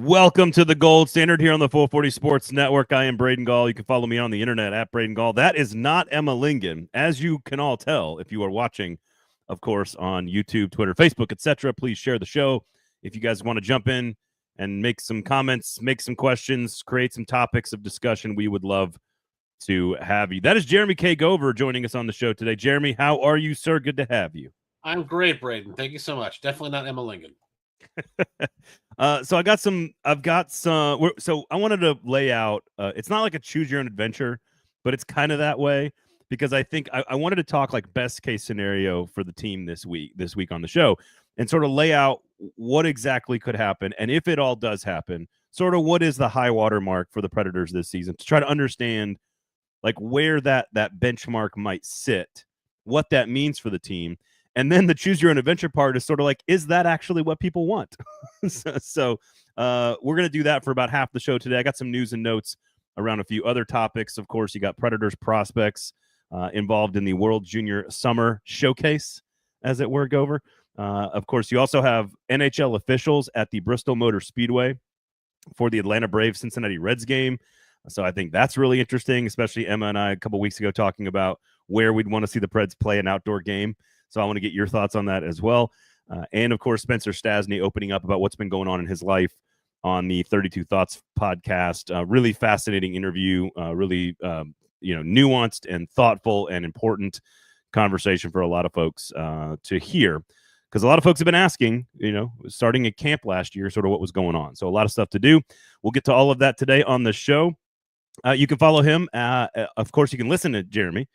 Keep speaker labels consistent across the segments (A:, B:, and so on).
A: Welcome to the Gold Standard here on the 440 Sports Network. I am Braden Gall. You can follow me on the internet at Braden Gall. That is not Emma Lingen, as you can all tell if you are watching, of course, on YouTube, Twitter, Facebook, etc. Please share the show. If you guys want to jump in and make some comments, make some questions, create some topics of discussion, we would love to have you. That is Jeremy K. Gover joining us on the show today. Jeremy, how are you, sir? Good to have you.
B: I'm great, Braden. Thank you so much. Definitely not Emma Lingen.
A: So so I wanted to lay out, it's not like a choose your own adventure, but it's kind of that way because I think I wanted to talk like best case scenario for the team this week on the show and sort of lay out what exactly could happen. And if it all does happen, sort of what is the high water mark for the Predators this season to try to understand like where that benchmark might sit, what that means for the team. And then the choose your own adventure part is sort of like, is that actually what people want? so we're going to do that for about half the show today. I got some news and notes around a few other topics. Of course, you got Predators prospects involved in the World Junior Summer Showcase, as it were, Gover. Of course, you also have NHL officials at the Bristol Motorspeedway for the Atlanta Braves Cincinnati Reds game. So I think that's really interesting, especially Emma and I a couple weeks ago talking about where we'd want to see the Preds play an outdoor game. So I want to get your thoughts on that as well. And, of course, Spencer Stastney opening up about what's been going on in his life on the 32 Thoughts podcast. Really fascinating interview, really nuanced and thoughtful and important conversation for a lot of folks to hear. Because a lot of folks have been asking, starting at camp last year, sort of what was going on. So a lot of stuff to do. We'll get to all of that today on the show. You can follow him. Of course, you can listen to Jeremy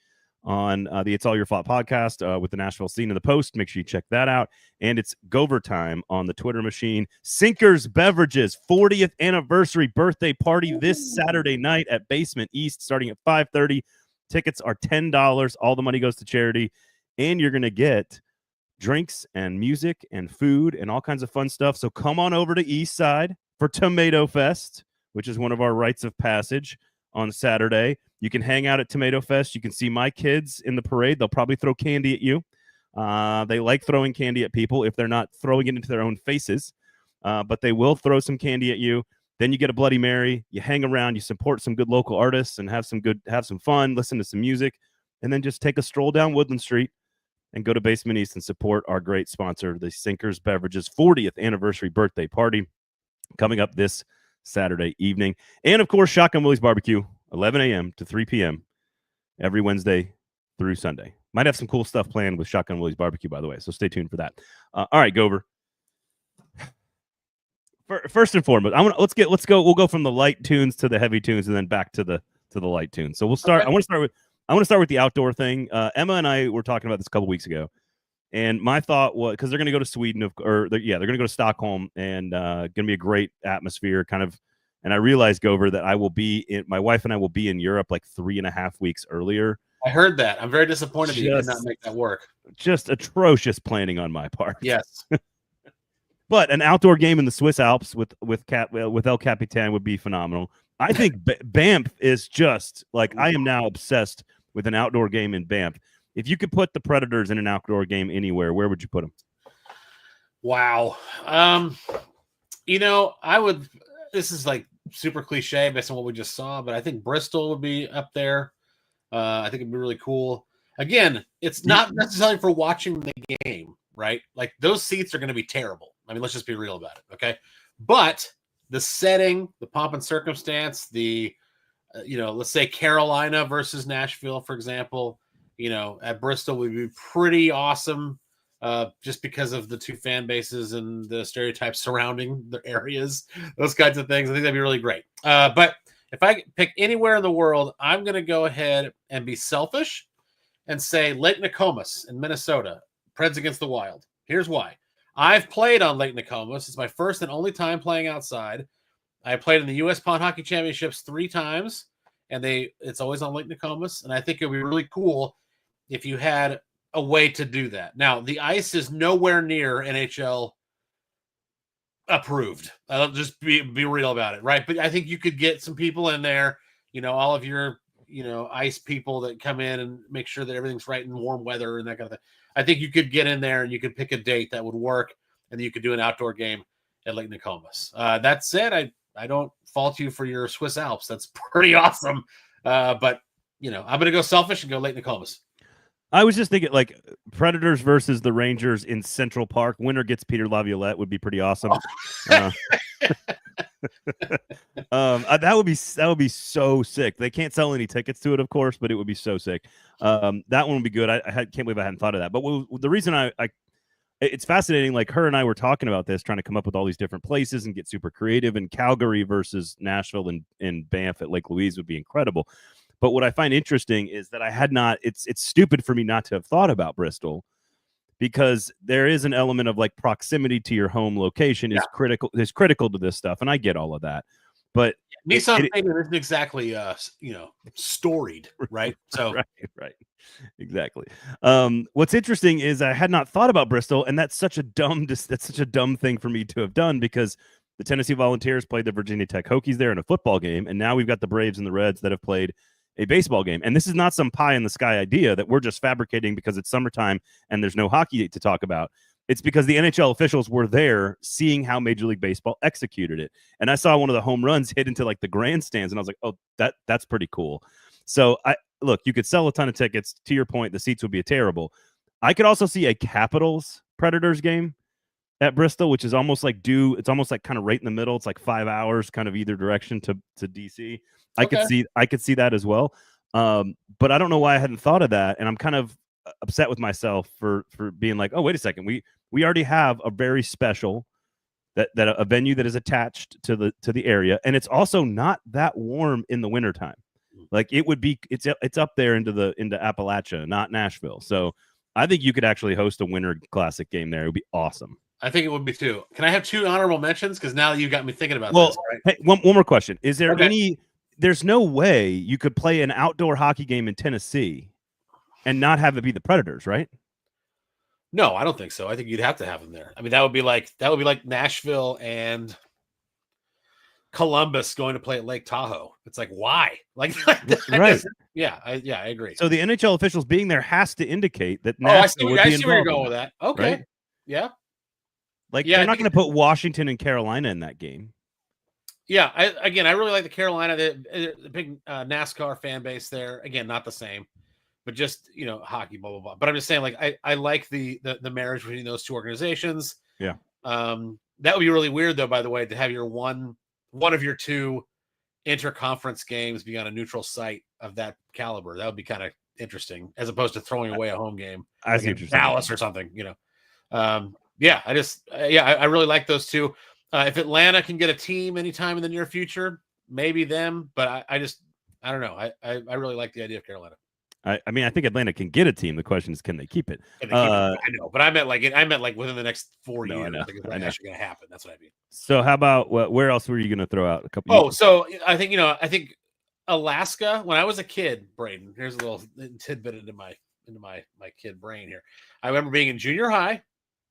A: on the It's All Your Fault podcast with the Nashville Scene of the Post. Make sure you check that out. And it's Gover time on the Twitter machine. Sinkers Beverages 40th anniversary birthday party this Saturday night at Basement East starting at 5:30. Tickets are $10. All the money goes to charity. And you're going to get drinks and music and food and all kinds of fun stuff. So come on over to East Side for Tomato Fest, which is one of our rites of passage on Saturday. You can hang out at Tomato Fest. You can see my kids in the parade. They'll probably throw candy at you. They like throwing candy at people if they're not throwing it into their own faces. But they will throw some candy at you. Then you get a Bloody Mary. You hang around. You support some good local artists and have some fun, listen to some music, and then just take a stroll down Woodland Street and go to Basement East and support our great sponsor, the Sinkers Beverages 40th anniversary birthday party coming up this Saturday evening. And, of course, Shotgun Willie's Barbecue, 11 a.m. to 3 p.m. every Wednesday through Sunday. Might have some cool stuff planned with Shotgun Willie's Barbecue, by the way, so stay tuned for that. All right, Gover. First and foremost, let's go. We'll go from the light tunes to the heavy tunes, and then back to the light tunes. So we'll start. Okay. I want to start with the outdoor thing. Emma and I were talking about this a couple weeks ago, and my thought was because they're going to go to Sweden, they're going to go to Stockholm, and going to be a great atmosphere, kind of. And I realized, Gover, that my wife and I will be in Europe like 3.5 weeks earlier.
B: I heard that. I'm very disappointed that you did not make that work.
A: Just atrocious planning on my part.
B: Yes.
A: But an outdoor game in the Swiss Alps with El Capitan would be phenomenal. I think Banff is just like, I am now obsessed with an outdoor game in Banff. If you could put the Predators in an outdoor game anywhere, where would you put them?
B: Wow. I would. This is like super cliche based on what we just saw, but I think Bristol would be up there. I think it'd be really cool. Again, it's not necessarily for watching the game, right? Like those seats are going to be terrible. I mean, let's just be real about it, okay? But the setting, the pomp and circumstance, let's say Carolina versus Nashville, for example, at Bristol would be pretty awesome. Just because of the two fan bases and the stereotypes surrounding the areas, those kinds of things. I think that'd be really great. But if I pick anywhere in the world, I'm going to go ahead and be selfish and say Lake Nokomis in Minnesota, Preds against the Wild. Here's why. I've played on Lake Nokomis. It's my first and only time playing outside. I played in the U.S. Pond Hockey Championships 3 times, and it's always on Lake Nokomis. And I think it would be really cool if you had a way to do that. Now, the ice is nowhere near NHL approved. I'll just be real about it, right? But I think you could get some people in there, all of your, ice people that come in and make sure that everything's right in warm weather and that kind of thing. I think you could get in there and you could pick a date that would work, and you could do an outdoor game at Lake Nokomis. That said, I don't fault you for your Swiss Alps. That's pretty awesome. But I'm going to go selfish and go Lake Nokomis.
A: I was just thinking, like, Predators versus the Rangers in Central Park. Winner gets Peter Laviolette would be pretty awesome. That would be so sick. They can't sell any tickets to it, of course, but it would be so sick. That one would be good. I can't believe I hadn't thought of that. But the reason it's fascinating. Like, her and I were talking about this, trying to come up with all these different places and get super creative. And Calgary versus Nashville and Banff at Lake Louise would be incredible. But what I find interesting is that I had not. It's stupid for me not to have thought about Bristol, because there is an element of like proximity to your home location is critical to this stuff, and I get all of that. But
B: Nissan Stadium isn't exactly storied, right? So
A: right, exactly. What's interesting is I had not thought about Bristol, and that's such a dumb thing for me to have done, because the Tennessee Volunteers played the Virginia Tech Hokies there in a football game, and now we've got the Braves and the Reds that have played a baseball game. And this is not some pie in the sky idea that we're just fabricating because it's summertime and there's no hockey to talk about. It's because the NHL officials were there seeing how Major League Baseball executed it. And I saw one of the home runs hit into like the grandstands, and I was like, oh, that's pretty cool. So look, you could sell a ton of tickets. To your point, the seats would be terrible. I could also see a Capitals Predators game at Bristol, which is almost like it's almost like kind of right in the middle. It's like 5 hours kind of either direction to DC. I could see that as well. But I don't know why I hadn't thought of that. And I'm kind of upset with myself for being like, oh, wait a second. We already have a very special that a venue that is attached to the area. And it's also not that warm in the wintertime. Like, it would be, it's up there into Appalachia, not Nashville. So I think you could actually host a Winter Classic game there. It would be awesome.
B: I think it would be too. Can I have 2 honorable mentions? Because now you got me thinking about
A: this.
B: Right?
A: Hey, one more question. Is there there's no way you could play an outdoor hockey game in Tennessee and not have it be the Predators, right?
B: No, I don't think so. I think you'd have to have them there. I mean, that would be like Nashville and Columbus going to play at Lake Tahoe. It's like, why? Like
A: right.
B: I agree.
A: So the NHL officials being there has to indicate that
B: I see where you're going with that. Okay.
A: Right?
B: Yeah.
A: Like, they're not going to put Washington and Carolina in that game.
B: Yeah, I really like the Carolina, the big NASCAR fan base there. Again, not the same, but just hockey, blah blah blah. But I'm just saying, like, I like the marriage between those two organizations.
A: Yeah.
B: That would be really weird, though. By the way, to have your one of your 2 interconference games be on a neutral site of that caliber, that would be kind of interesting, as opposed to throwing away a home game against Dallas or something. Yeah, I really like those 2. If Atlanta can get a team anytime in the near future, maybe them. But I don't know. I really like the idea of Carolina.
A: I mean, I think Atlanta can get a team. The question is, can they keep it?
B: I know, but I meant like within the next 4 years. I think it's actually going to happen. That's what I mean.
A: So how about where else were you going to throw out a couple?
B: So I think Alaska. When I was a kid, Braden. Here's a little tidbit into my kid brain here. I remember being in junior high,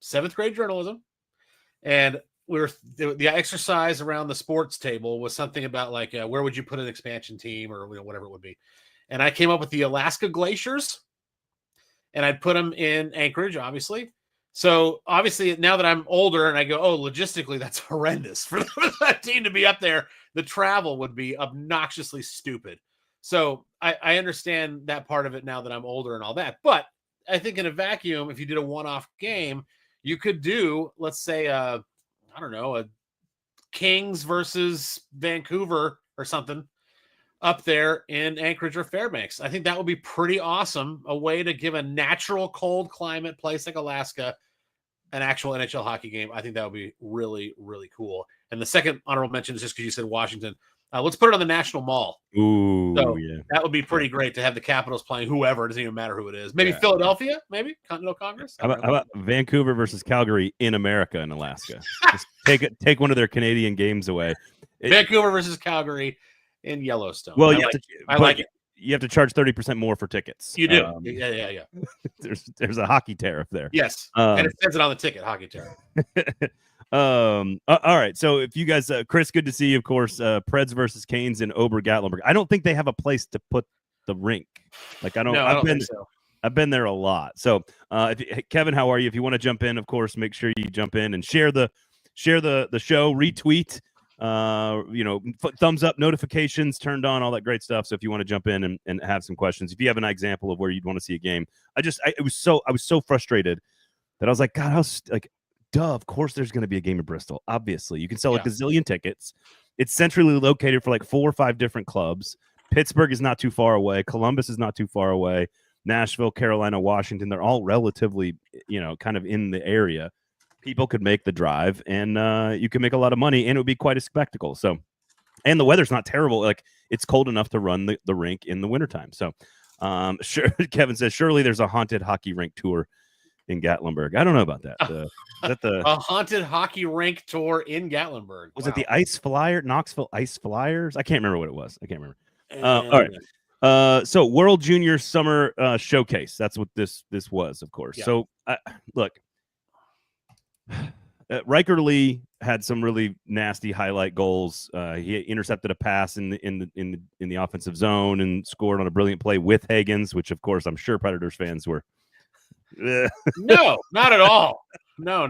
B: 7th grade journalism, and the exercise around the sports table was something about like where would you put an expansion team, or whatever it would be. And I came up with the Alaska Glaciers, and I'd put them in Anchorage, obviously. So obviously now that I'm older and I go, oh, logistically, that's horrendous for that team to be up there. The travel would be obnoxiously stupid. So I understand that part of it now that I'm older and all that. But I think in a vacuum, if you did a one-off game, you could do, let's say, a Kings versus Vancouver or something up there in Anchorage or Fairbanks. I think that would be pretty awesome. A way to give a natural cold climate place like Alaska an actual NHL hockey game. I think that would be really, really cool. And the second honorable mention is just because you said Washington. Let's put it on the National Mall.
A: Ooh,
B: so
A: yeah.
B: That would be pretty great to have the Capitals playing whoever. It doesn't even matter who it is. Maybe Philadelphia, maybe Continental Congress.
A: How about Vancouver versus Calgary in America and Alaska? Just take one of their Canadian games away.
B: Vancouver versus Calgary in Yellowstone.
A: Well,
B: I like it.
A: You have to charge 30% more for tickets.
B: You do. Yeah.
A: There's a hockey tariff there.
B: Yes. And it says it on the ticket, hockey tariff.
A: All right. So if you guys, Chris, good to see you, of course. Preds versus Canes in Ober-Gatlinburg. I don't think they have a place to put the rink. Like, I don't think so. I've been there a lot. So Kevin, how are you? If you want to jump in, of course, make sure you jump in and share the share the show, retweet, thumbs up, notifications turned on, all that great stuff. So if you want to jump in and have some questions, if you have an example of where you'd want to see a game, I was so frustrated that I was like, God, of course there's going to be a game in Bristol. Obviously, you can sell a gazillion tickets. It's centrally located for like 4 or 5 different clubs. Pittsburgh is not too far away. Columbus is not too far away. Nashville, Carolina, Washington, they're all relatively, kind of in the area. People could make the drive, and you can make a lot of money, and it would be quite a spectacle. So, and the weather's not terrible. Like, it's cold enough to run the rink in the wintertime. So, sure, Kevin says, surely there's a haunted hockey rink tour in Gatlinburg. I don't know about that. Is that
B: a haunted hockey rink tour in Gatlinburg?
A: Was it the Knoxville Ice Flyers? I can't remember what it was. I can't remember. All right. So World Junior Summer Showcase. That's what this was, of course. Yeah. So look, Riker Lee had some really nasty highlight goals. He intercepted a pass in the offensive zone and scored on a brilliant play with Higgins, which of course I'm sure Predators fans were.
B: No, not at all. No.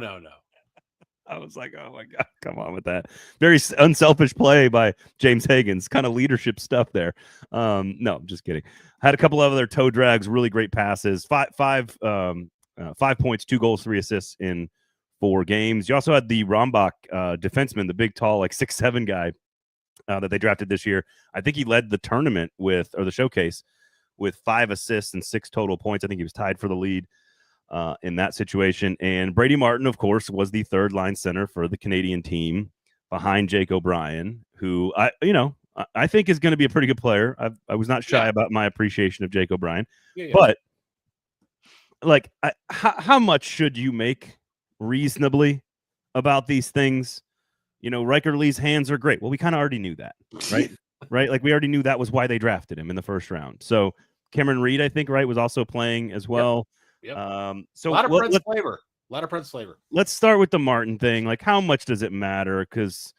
A: I was like, oh my God, come on with that. Very unselfish play by James Higgins, kind of leadership stuff there. No, I'm just kidding. Had a couple of other toe drags, really great passes. 5 points, 2 goals, 3 assists in 4 games. You also had the Rombach defenseman, the big, tall, like 6'7" guy that they drafted this year. I think he led the tournament the showcase with 5 assists and 6 total points. I think he was tied for the lead in that situation. And Brady Martin, of course, was the third line center for the Canadian team behind Jake O'Brien, who I think is going to be a pretty good player. I was not shy about my appreciation of Jake O'Brien, but like, how much should you make reasonably about these things? Riker Lee's hands are great. Well, we kind of already knew that, right? Right? Like, we already knew that was why they drafted him in the first round. So Cameron Reed, I think, was also playing as well.
B: Yep. So a lot of Preds flavor.
A: Let's start with the Martin thing. Like, how much does it matter? Because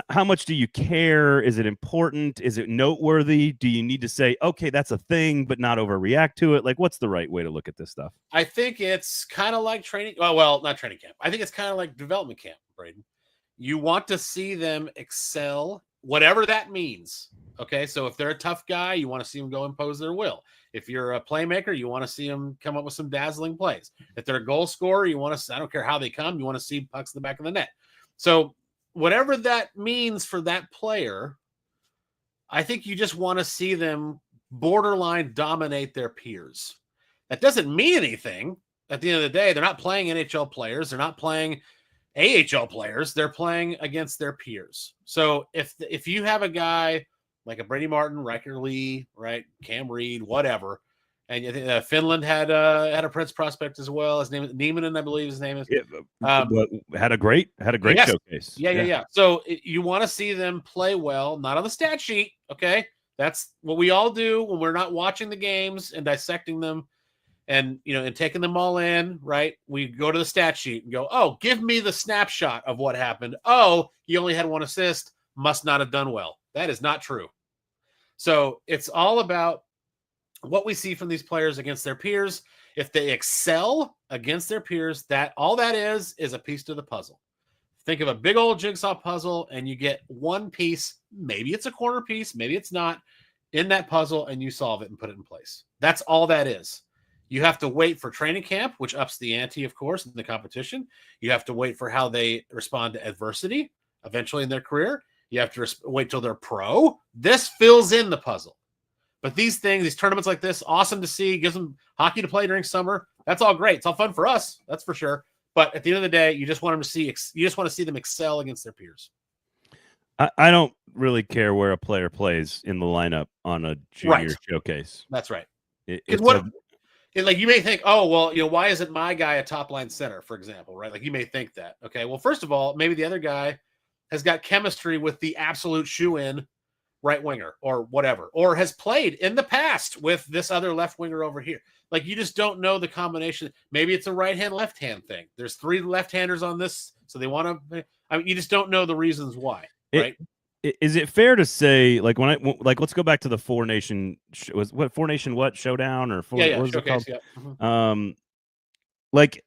A: how much do you care? Is it important? Is it noteworthy? Do you need to say, okay, that's a thing, but not overreact to it? Like, what's the right way to look at this stuff?
B: I think it's kind of like training. Well, not training camp. I think it's kind of like development camp, Braden. You want to see them excel, whatever that means. Okay, so if they're a tough guy, you want to see them go impose their will. If you're a playmaker, you want to see them come up with some dazzling plays. If they're a goal scorer, you want to, I don't care how they come, you want to see pucks in the back of the net. So whatever that means for that player, I think you just want to see them borderline dominate their peers. That doesn't mean anything. At the end of the day, they're not playing NHL players. They're not playing AHL players. They're playing against their peers. So if you have a guy like a Brady Martin, Riker Lee, right, Cam Reed, whatever, and I think Finland had a Preds prospect as well. His name is Nieminen, I believe his name is.
A: Yeah, had a great showcase.
B: Yeah. So you want to see them play well, not on the stat sheet. Okay, that's what we all do when we're not watching the games and dissecting them, and and taking them all in. Right, we go to the stat sheet and go, oh, give me the snapshot of what happened. Oh, he only had 1 assist, must not have done well. That is not true. So it's all about what we see from these players against their peers. If they excel against their peers, all that is a piece to the puzzle. Think of a big old jigsaw puzzle, and you get one piece. Maybe it's a corner piece, maybe it's not, in that puzzle, and you solve it and put it in place. That's all that is. You have to wait for training camp, which ups the ante, of course, in the competition. You have to wait for how they respond to adversity eventually in their career. You have to wait till they're pro. This fills in the puzzle. But these tournaments like this, awesome to see. Gives them hockey to play during summer. That's all great. It's all fun for us. That's for sure. But at the end of the day, you just want to see them excel against their peers.
A: I don't really care where a player plays in the lineup on a junior showcase.
B: That's right. Like, you may think, oh, well, why isn't my guy a top line center, for example, right? Like, you may think that. Okay, well, first of all, maybe the other guy has got chemistry with the absolute shoe-in right winger or whatever, or has played in the past with this other left winger over here. Like, you just don't know the combination. Maybe it's a right-hand, left-hand thing. There's 3 left-handers on this, so they want to. You just don't know the reasons why, right?
A: Is it fair to say, like, let's go back to the Four Nation Showdown or
B: showcase, yeah. Mm-hmm.
A: Like,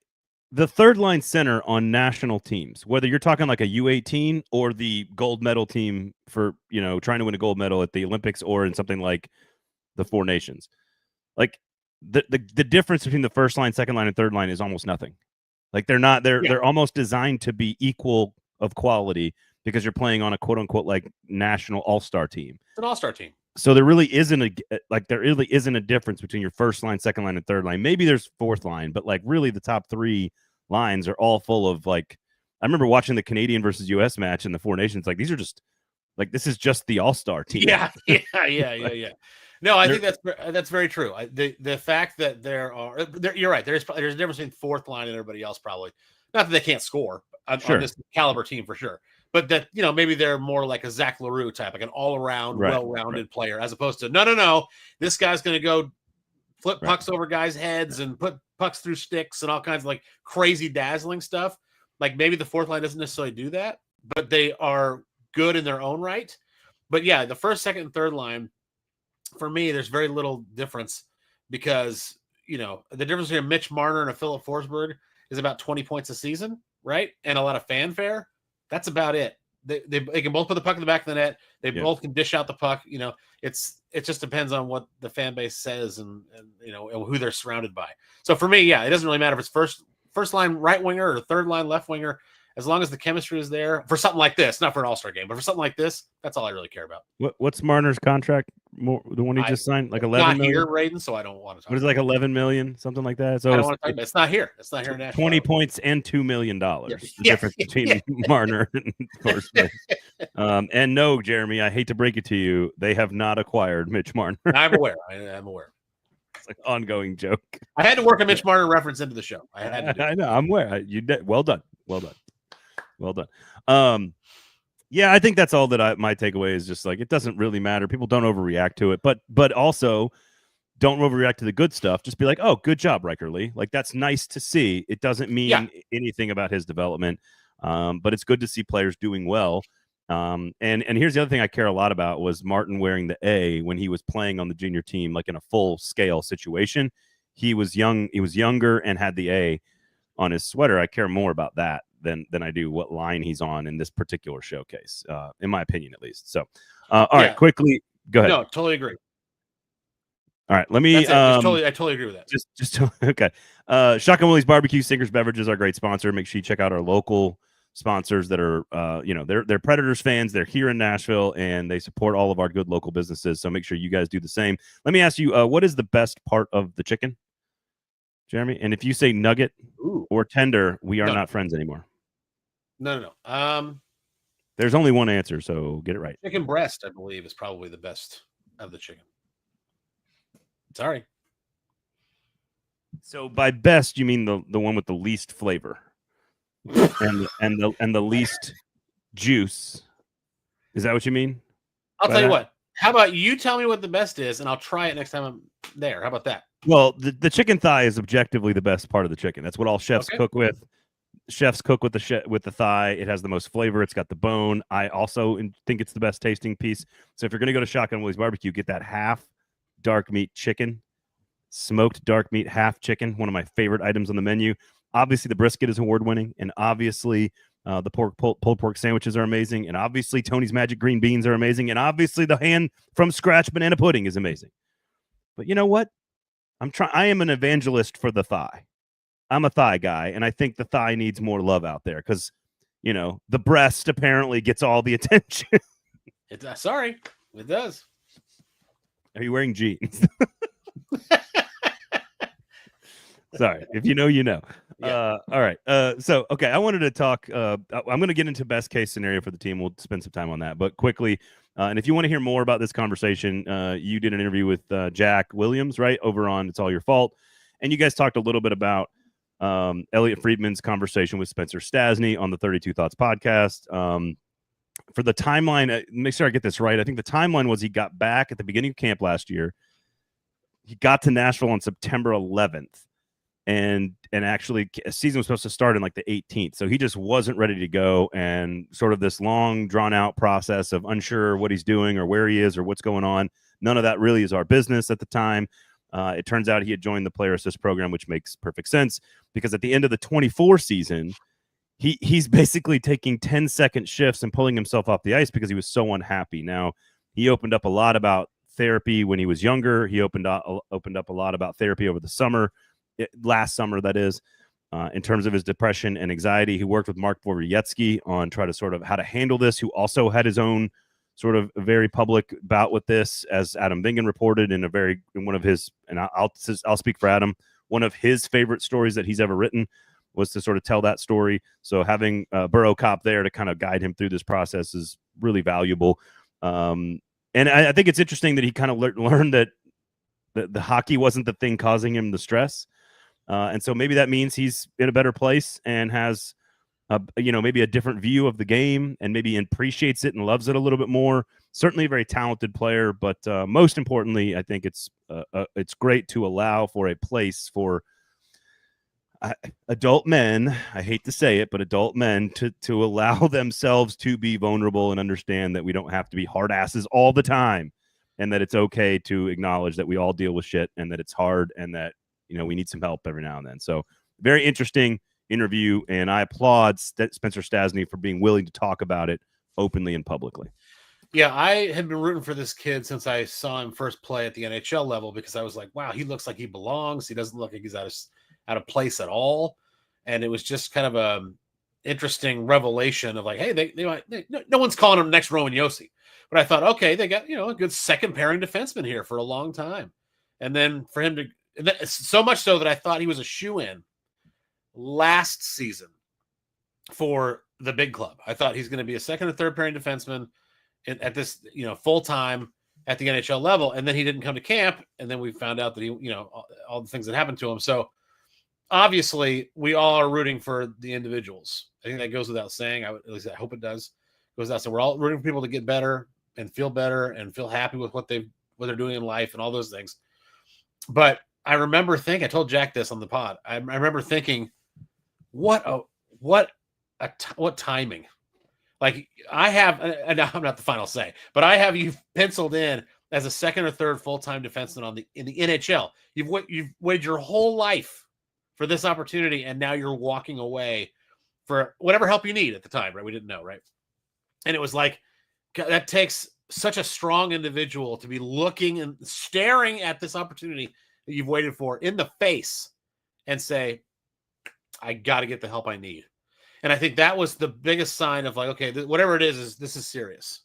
A: the third line center on national teams, whether you're talking like a U18 or the gold medal team for, trying to win a gold medal at the Olympics or in something like the Four Nations, like the difference between the first line, second line, and third line is almost nothing. Like they're almost designed to be equal of quality because you're playing on a quote unquote like national all-star team.
B: It's an all-star team. So
A: there really isn't a difference between your first line, second line, and third line. Maybe there's fourth line, but like really the top three lines are all full of like, I remember watching the Canadian versus US match in the Four Nations. Like these are just like, this is just the all-star team.
B: Yeah. No, I think that's very true. The fact that you're right. There's a difference between fourth line and everybody else probably. Not that they can't score on this caliber team for sure. But that, maybe they're more like a Zach LaRue type, like an all-around, well-rounded player, as opposed to, no, this guy's going to go flip pucks over guys' heads and put pucks through sticks and all kinds of like crazy dazzling stuff. Like maybe the fourth line doesn't necessarily do that, but they are good in their own right. But yeah, the first, second, and third line, for me, there's very little difference because, the difference between Mitch Marner and a Philip Forsberg is about 20 points a season, right? And a lot of fanfare. That's about it. They can both put the puck in the back of the net. They both can dish out the puck. It just depends on what the fan base says and who they're surrounded by. So for me, it doesn't really matter if it's first line right winger or third line left winger. As long as the chemistry is there for something like this, not for an all-star game, but for something like this, that's all I really care about.
A: What's Marner's contract? The one he just signed, like 11 million?
B: Not here, Braden, so I don't want to talk.
A: What is it, like 11 million, something like that? So
B: I don't want to talk about it. It's not here. It's not here in Nashville.
A: 20 points and $2 million. The difference between Marner and Forsberg. And no, Jeremy, I hate to break it to you, they have not acquired Mitch Marner.
B: I'm aware. I'm aware.
A: It's like an ongoing joke.
B: I had to work a Mitch Marner reference into the show. I had to do it.
A: I know. I'm aware. You did. Well done. Yeah, I think that's all that my takeaway is. Just like, it doesn't really matter. People don't overreact to it, but also don't overreact to the good stuff. Just be like, oh, good job, Riker Lee. Like, that's nice to see. It doesn't mean anything about his development, but it's good to see players doing well. And here's the other thing I care a lot about was Martin wearing the A when he was playing on the junior team, like in a full scale situation. He was younger and had the A on his sweater. I care more about that than I do what line he's on in this particular showcase, in my opinion, at least. So, all right, quickly, go ahead.
B: No, totally agree.
A: All right, let me.
B: I totally agree with that.
A: Just okay. Shotgun Willie's Barbecue, Sinkers Beverages, our great sponsor. Make sure you check out our local sponsors that are, they're Predators fans. They're here in Nashville and they support all of our good local businesses. So make sure you guys do the same. Let me ask you, what is the best part of the chicken, Jeremy? And if you say nugget or tender, we are not friends anymore.
B: No.
A: There's only one answer, so get it right.
B: Chicken breast, I believe, is probably the best of the chicken. Sorry.
A: So by best, you mean the one with the least flavor, and the least juice. Is that what you mean?
B: I'll tell you what. How about you tell me what the best is, and I'll try it next time I'm there. How about that?
A: Well, the chicken thigh is objectively the best part of the chicken. That's what all chefs cook with. Chefs cook with the thigh. It has the most flavor. It's got the bone. I also think it's the best tasting piece. So if you're going to go to Shotgun Willie's Barbecue, get that half dark meat chicken, smoked dark meat half chicken, one of my favorite items on the menu. Obviously, the brisket is award-winning, and obviously the pulled pork sandwiches are amazing, and obviously Tony's Magic Green Beans are amazing, and obviously the hand-from-scratch banana pudding is amazing. But you know what? I am an evangelist for the thigh. I'm a thigh guy, and I think the thigh needs more love out there because, the breast apparently gets all the attention.
B: Sorry, it does.
A: Are you wearing jeans? Sorry, if you know, you know.
B: Yeah.
A: All right. So, okay, I wanted to talk. I'm going to get into best case scenario for the team. We'll spend some time on that, but quickly. And if you want to hear more about this conversation, you did an interview with Jack Williams, right, over on It's All Your Fault, and you guys talked a little bit about Elliot Friedman's conversation with Spencer Stastney on the 32 Thoughts podcast. For the timeline, make sure I get this right. I think the timeline was he got back at the beginning of camp last year. He got to Nashville on September 11th, and actually a season was supposed to start in like the 18th. So he just wasn't ready to go, and sort of this long, drawn-out process of unsure what he's doing or where he is or what's going on. None of that really is our business at the time. It turns out he had joined the player assist program, which makes perfect sense because at the end of the 24 season, he's basically taking 10-second shifts and pulling himself off the ice because he was so unhappy. Now, he opened up a lot about therapy when he was younger. He opened up a lot about therapy over the summer, last summer, that is, in terms of his depression and anxiety. He worked with Mark Vorjetsky on try to sort of how to handle this, who also had his own sort of very public bout with this, as Adam Vingan reported in one of his, and I'll speak for Adam, one of his favorite stories that he's ever written was to sort of tell that story. So having Burrow Cop there to kind of guide him through this process is really valuable. And I think it's interesting that he kind of learned that the hockey wasn't the thing causing him the stress. And so maybe that means he's in a better place and has, maybe a different view of the game and maybe appreciates it and loves it a little bit more. Certainly a very talented player, but most importantly, I think it's great to allow for a place for adult men, I hate to say it, but adult men to allow themselves to be vulnerable and understand that we don't have to be hard asses all the time, and that it's okay to acknowledge that we all deal with shit and that it's hard and that, we need some help every now and then. So very interesting interview, and I applaud Spencer Stastney for being willing to talk about it openly and publicly.
B: Yeah, I had been rooting for this kid since I saw him first play at the NHL level because I was like, wow, he looks like he belongs. He doesn't look like he's out of place at all. And it was just kind of a interesting revelation of like, hey, no one's calling him next Roman Yossi. But I thought, okay, they got, a good second pairing defenseman here for a long time. And then for him to, so much so that I thought he was a shoe-in last season for the big club. I thought he's going to be a second or third pairing defenseman at this, full time at the NHL level. And then he didn't come to camp. And then we found out that he, all the things that happened to him. So obviously we all are rooting for the individuals. I think that goes without saying. At least I hope it does. It goes without saying. We're all rooting for people to get better and feel happy with what they're doing in life and all those things. But I remember thinking, I told Jack this on the pod. I remember thinking, what timing. Like I have, and I'm not the final say, but I have you penciled in as a second or third full-time defenseman in the NHL. You've waited your whole life for this opportunity, and now you're walking away for whatever help you need at the time, right? We didn't know, right? And it was like, God, that takes such a strong individual to be looking and staring at this opportunity that you've waited for in the face and say, I got to get the help I need. And I think that was the biggest sign of like, okay, whatever it is this is serious.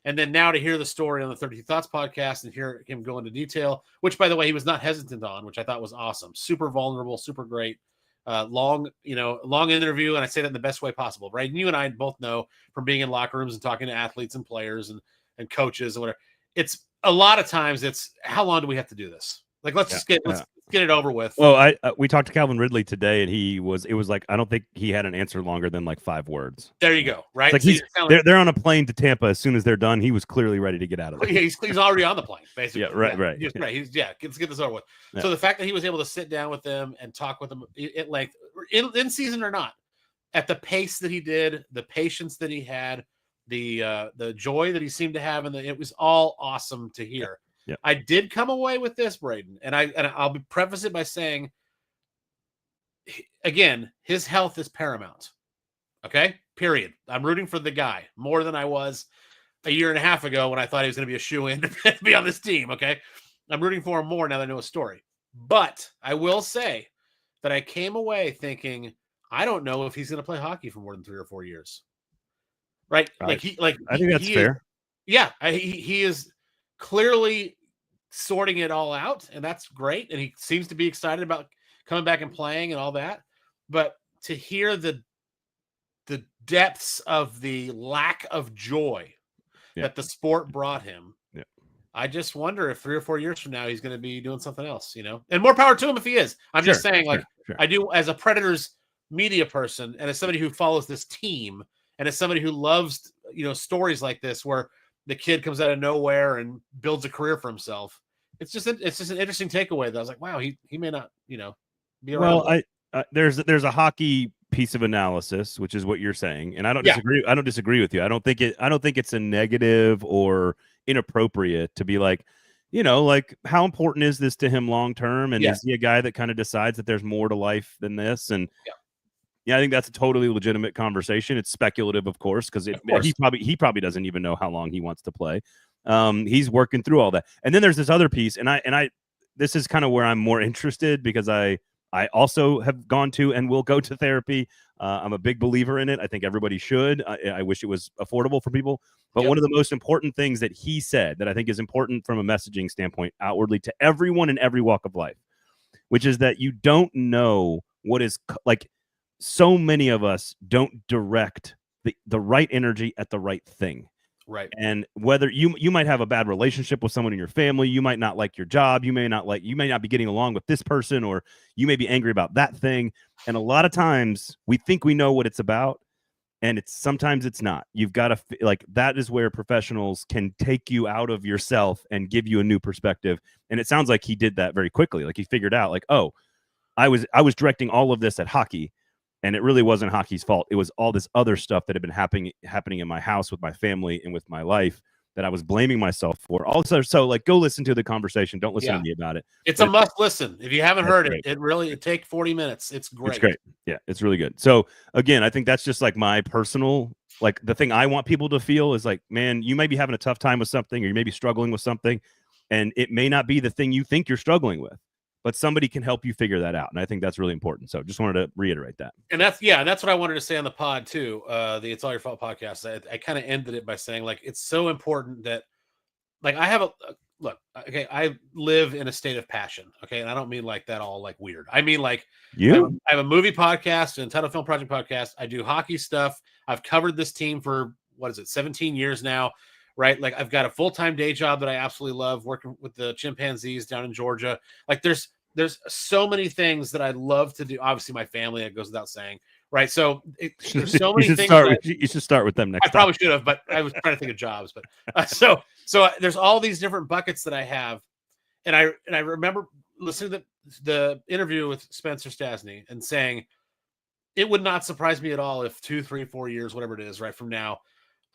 B: And then now to hear the story on the 30 Thoughts podcast and hear him go into detail, which by the way, he was not hesitant on, which I thought was awesome. Super vulnerable, super great. Long interview. And I say that in the best way possible, right? And you and I both know from being in locker rooms and talking to athletes and players and coaches and whatever. It's a lot of times it's how long do we have to do this? Like, let's get it over with.
A: Well, we talked to Calvin Ridley today, and it was like, I don't think he had an answer longer than like 5 words.
B: There you go. Right.
A: It's like they're on a plane to Tampa. As soon as they're done, he was clearly ready to get out of there.
B: Yeah, he's already on the plane, basically.
A: Yeah, right.
B: Right. Let's get this over with. Yeah. So the fact that he was able to sit down with them and talk with them at length, in season or not, at the pace that he did, the patience that he had, the joy that he seemed to have, and it was all awesome to hear. Yeah. I did come away with this, Braden, and I'll preface it by saying, again, his health is paramount. Okay, period. I'm rooting for the guy more than I was a year and a half ago when I thought he was going to be a shoo-in to be on this team. Okay, I'm rooting for him more now that I know his story. But I will say that I came away thinking, I don't know if he's going to play hockey for more than 3 or 4 years. Right? I think that's fair. He is clearly sorting it all out, and that's great. And he seems to be excited about coming back and playing and all that. But to hear the depths of the lack of joy that the sport brought him, I just wonder if 3 or 4 years from now he's going to be doing something else, and more power to him if he is. I'm just saying, I do as a Predators media person and as somebody who follows this team and as somebody who loves, stories like this where the kid comes out of nowhere and builds a career for himself. It's just an interesting takeaway that I was like, wow, he may not, be around.
A: Well, there's a hockey piece of analysis, which is what you're saying, and I don't disagree. I don't disagree with you. I don't think it's a negative or inappropriate to be like, you know, like how important is this to him long term? And
B: Yes.
A: is he a guy that kind of decides that there's more to life than this? And
B: Yeah.
A: yeah, I think that's a totally legitimate conversation. It's speculative, of course, because he probably doesn't even know how long he wants to play. He's working through all that. And then there's this other piece, and I this is kind of where I'm more interested because I also have gone to and will go to therapy. I'm a big believer in it. I think everybody should. I wish it was affordable for people. But one of the most important things that he said that I think is important from a messaging standpoint outwardly to everyone in every walk of life, which is that you don't know what is like. So many of us don't direct the right energy at the right thing.
B: Right.
A: And whether you might have a bad relationship with someone in your family, you might not like your job, you may not be getting along with this person, or you may be angry about that thing. And a lot of times we think we know what it's about, and sometimes it's not. You've got to that is where professionals can take you out of yourself and give you a new perspective. And it sounds like he did that very quickly. Like he figured out like, oh, I was directing all of this at hockey. And it really wasn't hockey's fault. It was all this other stuff that had been happening in my house with my family and with my life that I was blaming myself for. Also, so like go listen to the conversation. Don't listen to me about it.
B: It's a must listen. If you haven't heard it, it take 40 minutes. It's great.
A: It's great. Yeah, it's really good. So again, I think that's just like my personal, like the thing I want people to feel is like, man, you may be having a tough time with something, or you may be struggling with something, and it may not be the thing you think you're struggling with, but somebody can help you figure that out. And I think that's really important. So just wanted to reiterate that.
B: And that's what I wanted to say on the pod too. The It's All Your Fault podcast. I kind of ended it by saying like, it's so important that like I have look, okay, I live in a state of passion. Okay. And I don't mean like that all like weird. I mean, like I have a movie podcast and Title Film Project podcast. I do hockey stuff. I've covered this team for 17 years now. Right. Like I've got a full-time day job that I absolutely love, working with the chimpanzees down in Georgia. Like there's so many things that I love to do. Obviously my family, it goes without saying. Right. So there's so many things.
A: You should start with them next time.
B: I probably should have, but I was trying to think of jobs. But so there's all these different buckets that I have. And I remember listening to the interview with Spencer Stastney and saying, it would not surprise me at all if 2, 3, 4 years, whatever it is, right from now,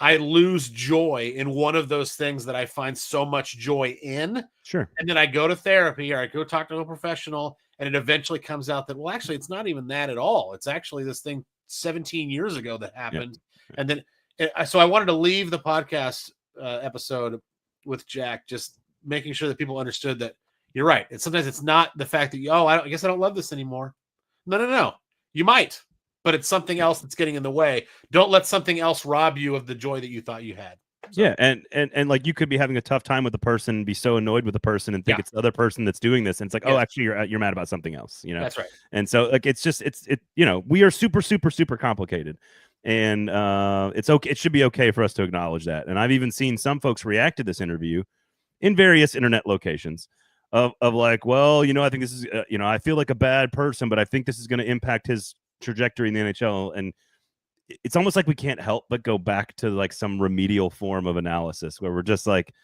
B: I lose joy in one of those things that I find so much joy in.
A: Sure.
B: And then I go to therapy or I go talk to a professional, and it eventually comes out that, well, actually, it's not even that at all. It's actually this thing 17 years ago that happened. Yep. And then, so I wanted to leave the podcast episode with Jack, just making sure that people understood that you're right. Sometimes it's not the fact that, I guess I don't love this anymore. No. You might. But it's something else that's getting in the way. Don't let something else rob you of the joy that you thought you had. So.
A: Yeah, and like you could be having a tough time with the person, and be so annoyed with the person, and think it's the other person that's doing this, and it's like, oh, actually, you're mad about something else, you know?
B: That's right.
A: And so, like, it's we are super, super, super complicated, and it's okay. It should be okay for us to acknowledge that. And I've even seen some folks react to this interview in various internet locations of like, well, I think this is, I feel like a bad person, but I think this is going to impact his trajectory in the NHL. And it's almost like we can't help but go back to like some remedial form of analysis where we're just like,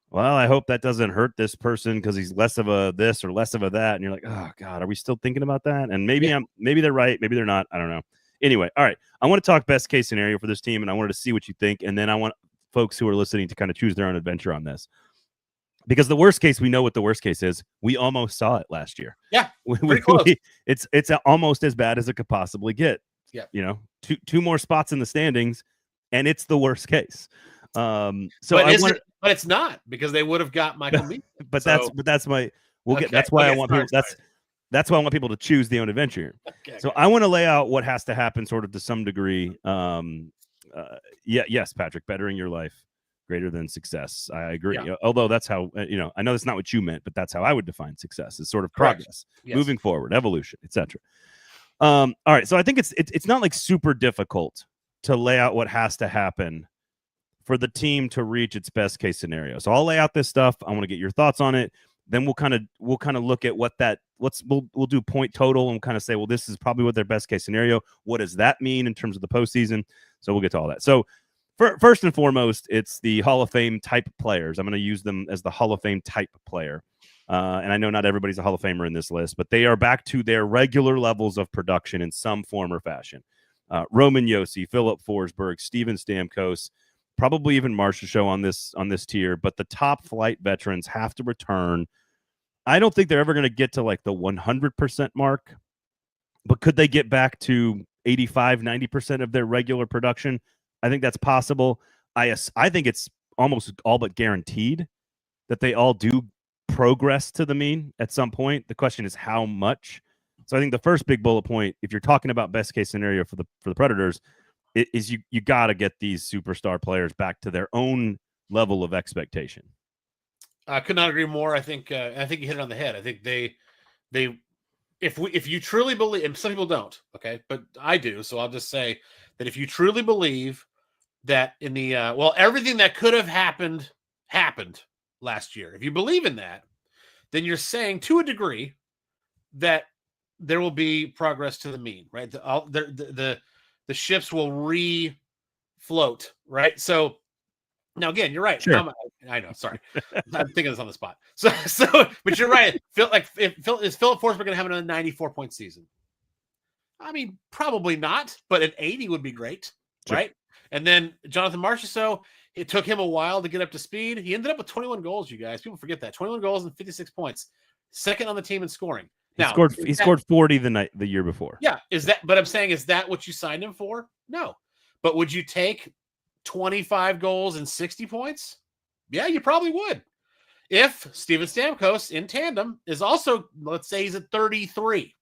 A: well, I hope that doesn't hurt this person because he's less of a this or less of a that. And you're like, oh God, are we still thinking about that? And maybe maybe they're right, maybe they're not. I don't know. Anyway, all right. I want to talk best case scenario for this team, and I wanted to see what you think. And then I want folks who are listening to kind of choose their own adventure on this. Because the worst case, we know what the worst case is. We almost saw it last year.
B: Yeah, pretty close.
A: It's almost as bad as it could possibly get.
B: Yeah,
A: two more spots in the standings, and it's the worst case. But
B: it's not, because they would have got Michael Meek.
A: That's why I want people. That's why I want people to choose their own adventure. Okay, so I want to lay out what has to happen, sort of to some degree. Yes, Patrick, bettering your life. Greater than success. I agree. Yeah. Although that's how, I know that's not what you meant, but that's how I would define success. It's sort of progress, moving forward, evolution, etc. All right. So I think it's not like super difficult to lay out what has to happen for the team to reach its best case scenario. So I'll lay out this stuff. I want to get your thoughts on it. Then we'll kind of look at we'll do point total and kind of say, well, this is probably what their best case scenario. What does that mean in terms of the postseason? So we'll get to all that. So first and foremost, it's the Hall of Fame type players. I'm going to use them as the Hall of Fame type player. And I know not everybody's a Hall of Famer in this list, but they are back to their regular levels of production in some form or fashion. Roman Josi, Philip Forsberg, Steven Stamkos, probably even Marchessault on this tier, but the top flight veterans have to return. I don't think they're ever going to get to like the 100% mark, but could they get back to 85, 90% of their regular production? I think that's possible. I think it's almost all but guaranteed that they all do progress to the mean at some point. The question is how much. So I think the first big bullet point, if you're talking about best case scenario for the Predators, is you got to get these superstar players back to their own level of expectation.
B: I could not agree more. I think you hit it on the head. I think they if you truly believe, and some people don't, okay, but I do, so I'll just say that if you truly believe that in the everything that could have happened last year, if you believe in that, then you're saying to a degree that there will be progress to the mean, right? The ships will refloat, right? So now again, you're right.
A: Sure.
B: I know. Sorry, I'm thinking this on the spot. So, but you're right. Is Philip Forsberg going to have another 94-point season? I mean, probably not, but an 80 would be great,
A: Sure.
B: right? And then Jonathan Marchessault, it took him a while to get up to speed. He ended up with 21 goals, you guys. People forget that. 21 goals and 56 points. Second on the team in scoring.
A: He scored 40 the year before.
B: Yeah, but I'm saying, is that what you signed him for? No. But would you take 25 goals and 60 points? Yeah, you probably would. If Steven Stamkos in tandem is also, let's say he's at 33,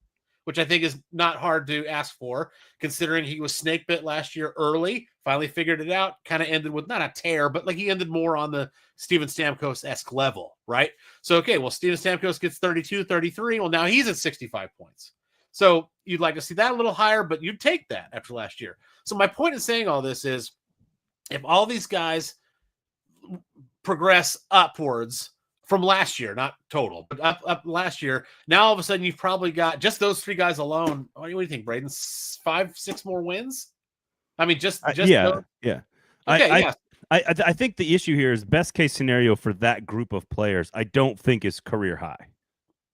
B: which I think is not hard to ask for, considering he was snake bit last year early, finally figured it out, kind of ended with not a tear, but like he ended more on the Steven Stamkos-esque level, right? So, okay, well, Steven Stamkos gets 32, 33. Well, now he's at 65 points. So you'd like to see that a little higher, but you'd take that after last year. So my point in saying all this is, if all these guys progress upwards from last year, not total, but up last year, now all of a sudden you've probably got just those three guys alone. What do you think, Braden? 5, 6 more wins? I mean, just
A: yeah.
B: Okay, yeah.
A: I think the issue here is best case scenario for that group of players. I don't think is career high.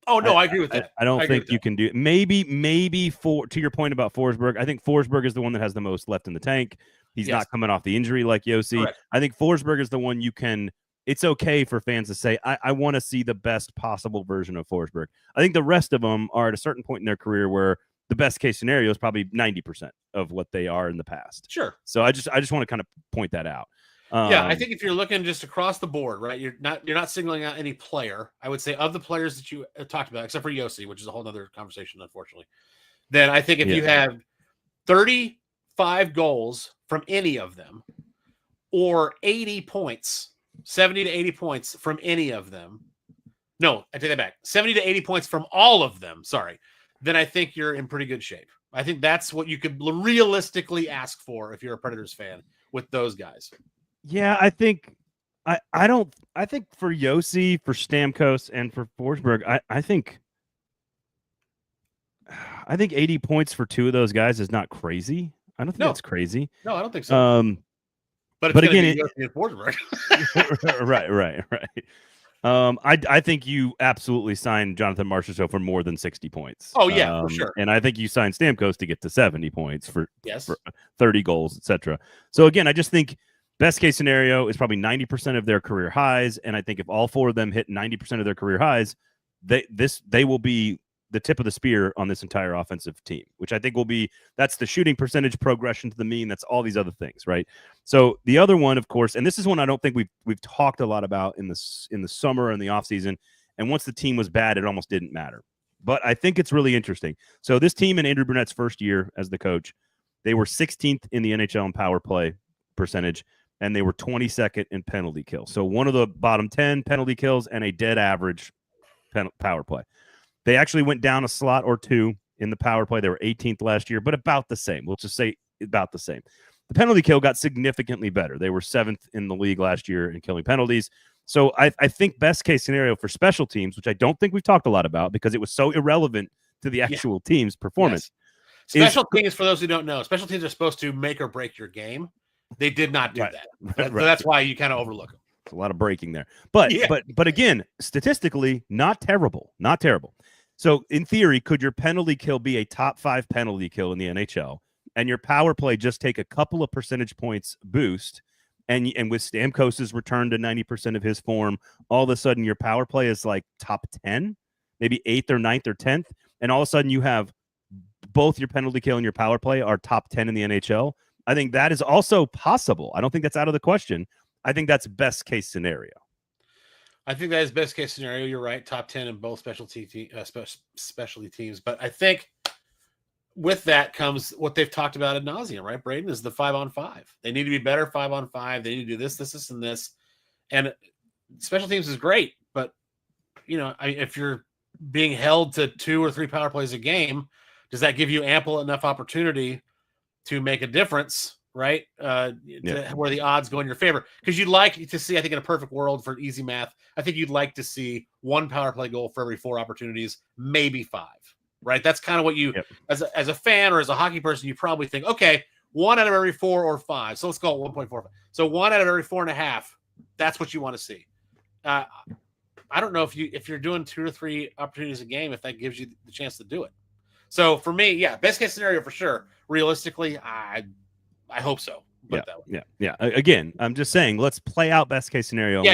B: Oh no, I agree with that.
A: I don't think you can do it. Maybe to your point about Forsberg, I think Forsberg is the one that has the most left in the tank. He's not coming off the injury like Yossi. Correct. I think Forsberg is the one you can. It's okay for fans to say, I want to see the best possible version of Forsberg. I think the rest of them are at a certain point in their career where the best case scenario is probably 90% of what they are in the past.
B: Sure.
A: So I just want to kind of point that out.
B: I think if you're looking just across the board, right, you're not singling out any player. I would say of the players that you talked about, except for Yossi, which is a whole other conversation, unfortunately. Then I think if you have 35 goals from any of them, or 80 points, 70 to 80 points from any of them. No, I take that back. 70 to 80 points from all of them. Sorry. Then I think you're in pretty good shape. I think that's what you could realistically ask for if you're a Predators fan with those guys.
A: Yeah, I think I think for Yossi, for Stamkos, and for Forsberg, I think 80 points for two of those guys is not crazy. I don't think that's crazy.
B: No, I don't think so. But again, Forsberg.
A: Right. I think you absolutely signed Jonathan Marchessault for more than 60 points.
B: Oh yeah, for sure.
A: And I think you signed Stamkos to get to 70 points for 30 goals, etc. So again, I just think best case scenario is probably 90% of their career highs, and I think if all four of them hit 90% of their career highs, they will be the tip of the spear on this entire offensive team, which I think that's the shooting percentage progression to the mean. That's all these other things, right? So the other one, of course, and this is one I don't think we've talked a lot about in the summer and the offseason. And once the team was bad, it almost didn't matter. But I think it's really interesting. So this team in Andrew Burnett's first year as the coach, they were 16th in the NHL in power play percentage, and they were 22nd in penalty kills. So one of the bottom 10 penalty kills and a dead average power play. They actually went down a slot or two in the power play. They were 18th last year, but about the same. We'll just say about the same. The penalty kill got significantly better. They were 7th in the league last year in killing penalties. So I think best case scenario for special teams, which I don't think we've talked a lot about because it was so irrelevant to the actual team's performance.
B: Yes. Special teams, for those who don't know, special teams are supposed to make or break your game. They did not do that. So that's why you kind of overlook them.
A: It's a lot of breaking there. But again, statistically, not terrible. Not terrible. So in theory, could your penalty kill be a top 5 penalty kill in the NHL and your power play just take a couple of percentage points boost and with Stamkos's return to 90% of his form, all of a sudden your power play is like top 10, maybe 8th or 9th or 10th, and all of a sudden you have both your penalty kill and your power play are top 10 in the NHL. I think that is also possible. I don't think that's out of the question. I think that's best case scenario.
B: I think that is best case scenario. You're right. Top 10 in both specialty teams. But I think with that comes what they've talked about ad nauseum, right? Braden, is the 5-on-5. They need to be better 5-on-5. They need to do this, and this. And special teams is great. But, if you're being held to 2 or 3 power plays a game, does that give you ample enough opportunity to make a difference, right? Where the odds go in your favor? Because you'd like to see, I think in a perfect world for easy math, I think you'd like to see 1 power play goal for every 4 opportunities, maybe 5, right? That's kind of what you, as a fan or as a hockey person, you probably think, okay, 1 out of every 4 or 5. So let's call it 1.45. So 1 out of every 4.5, that's what you want to see. I don't know if you're doing 2 or 3 opportunities a game, if that gives you the chance to do it. So for me, best case scenario for sure. Realistically, I hope so.
A: Yeah. Again, I'm just saying, let's play out best case scenario.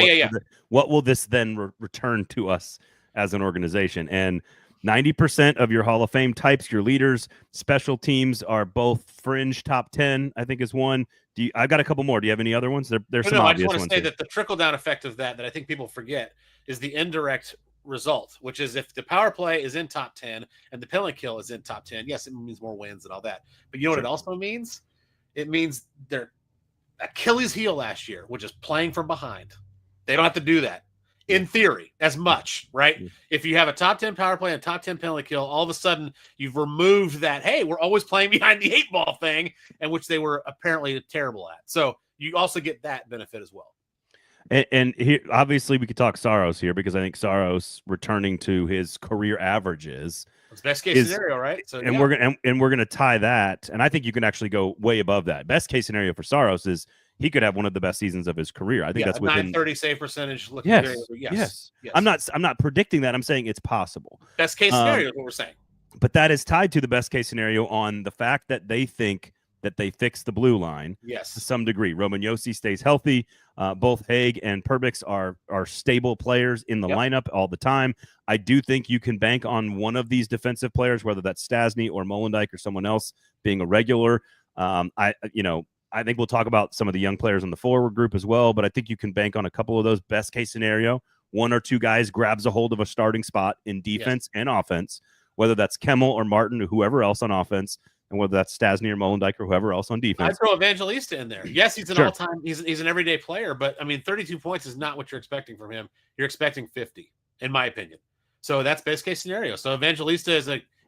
A: What will this then return to us as an organization? And 90% of your Hall of Fame types, your leaders, special teams are both fringe top 10, I think is one. I've got a couple more. Do you have any other ones? There's some obvious ones.
B: I just want to say that the trickle-down effect of that I think people forget is the indirect result, which is if the power play is in top 10 and the penalty kill is in top 10, yes, it means more wins and all that. But you know what it also means? It means their Achilles heel last year, which is playing from behind. They don't have to do that, in theory, as much, right? If you have a top 10 power play and a top 10 penalty kill, all of a sudden you've removed that, hey, we're always playing behind the 8-ball thing, and which they were apparently terrible at. So you also get that benefit as well.
A: And here, obviously, we could talk Saros here because I think Saros returning to his career averages.
B: It's best case scenario, right? So,
A: we're gonna tie that, and I think you can actually go way above that. Best case scenario for Saros is he could have one of the best seasons of his career. I think that's within
B: 930 save percentage.
A: Yes. I'm not predicting that. I'm saying it's possible.
B: Best case scenario is what we're saying.
A: But that is tied to the best case scenario on the fact that they think that they fix the blue line to some degree. Roman Josi stays healthy. Both Haig and Perbix are stable players in the lineup all the time. I do think you can bank on one of these defensive players, whether that's Stastney or Molendyk or someone else, being a regular. I think we'll talk about some of the young players in the forward group as well, but I think you can bank on a couple of those. Best case scenario, 1 or 2 guys grabs a hold of a starting spot in defense and offense, whether that's Kemmel or Martin or whoever else on offense, and whether that's Stastney or Molendyk or whoever else on defense.
B: I'd throw Evangelista in there. Yes, he's an all-time, he's an everyday player, but I mean, 32 points is not what you're expecting from him. You're expecting 50, in my opinion. So that's best case scenario. So Evangelista